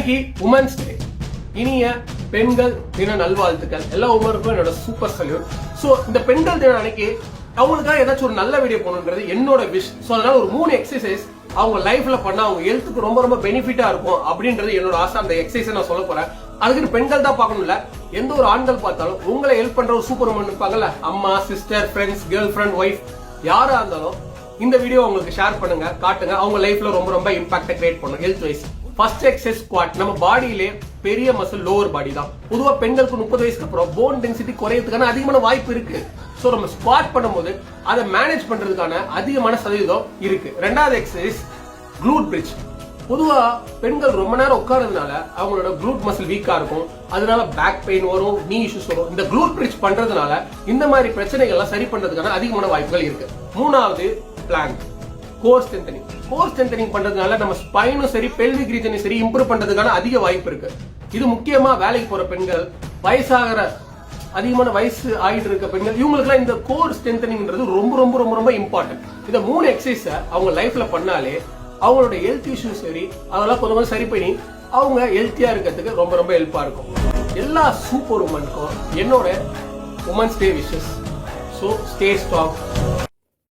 இன்னைக்கு women's day. இனிய பெண்கள் தின நல்வாழ்த்துக்கள். எல்லா உமருக்கும் என்னோட சூப்பர் சல்யூட். சோ இந்த பெண்கள் தினம் அன்னைக்கு அவங்களுக்காக ஏதாச்சும் ஒரு நல்ல வீடியோ போகணுன்றது என்னோட விஷ். ஸோ அதனால ஒரு 3 எக்ஸசைஸ் அவங்க லைஃப்ல பண்ணா அவங்க ஹெல்த்துக்கு ரொம்ப ரொம்ப பெனிஃபிட்டா இருக்கும் அப்படின்றது என்னோட ஆசை. அந்த எக்ஸசைஸ் நான் சொல்ல போறேன். அதுக்கு பெண்கள் தான் பார்க்கணும்ல, எந்த ஒரு ஆண்கள் பார்த்தாலும் உங்களை ஹெல்ப் பண்ற ஒரு சூப்பர் உமன் இருப்பாங்கல்ல, அம்மா, sister, friends, girl friend, wife, யாரா இருந்தாலும் இந்த வீடியோ உங்களுக்கு ஷேர் பண்ணுங்க, காட்டுங்க. அவங்க லைஃப்ல ரொம்ப ரொம்ப இம்பாக்ட் கிரியேட் பண்ணும் health wise. First exercise squat. நம்ம பாடியிலே பெரிய மசில் லோவர் பாடி தான். பொதுவா பெண்களுக்கு 30 வயசுக்கு அப்புறம் போன் டென்சிட்டி குறையறதுக்கான அதிகமான வாய்ப்பு இருக்கு. சோ நம்ம ஸ்குவாட் பண்ணும்போது அதை மேனேஜ் பண்றதுக்கான அதிகமான சதவீதம் இருக்கு. ரெண்டாவது எக்ஸசைஸ் க்ளூட் பிரிட்ஜ். பொதுவா பெண்கள் ரொம்ப நேரம் உட்கார்றதுனால அவங்களோட க்ளூட் மசில் வீக்கா இருக்கும். அதனால பேக் பெயின் வரும், நீ இஷ்யூஸ் வரும். இந்த க்ளூட் பிரிட்ஜ் பண்றதுனால இந்த மாதிரி பிரச்சனைகள்லாம் சரி பண்றதுக்கான அதிகமான வாய்ப்புகள் இருக்கு. மூணாவது plank. Core strengthening. Core strengthening பண்றதுனால நம்ம ஸ்பைனும் சரி பெல்விக் ரீஜனும் சரி இம்ப்ரூவ் பண்றதுக்கான அதிக வாய்ப்பு இருக்கு. இது முக்கியமா வேலைக்கு போற பெண்கள், வயசாகிற அதிகமான வயசு ஆயிட்டு இருக்க பெண்கள், இவங்களுக்கு இந்த கோர் ஸ்ட்ரென்தனிங்ன்றது ரொம்ப ரொம்ப ரொம்ப ரொம்ப இம்பார்ட்டன்ட். இந்த 3 எக்ஸசைஸ அவங்க லைஃப்ல பண்ணாலே அவங்களோட ஹெல்த் இஷ்யூ சரி அதெல்லாம் கொஞ்சம் சரி பண்ணி அவங்க ஹெல்த்தியா இருக்கிறதுக்கு ரொம்ப ரொம்ப ஹெல்ப்பா இருக்கும். எல்லா சூப்பர் உமனுக்கும் என்னோட women's day wishes. So stay strong.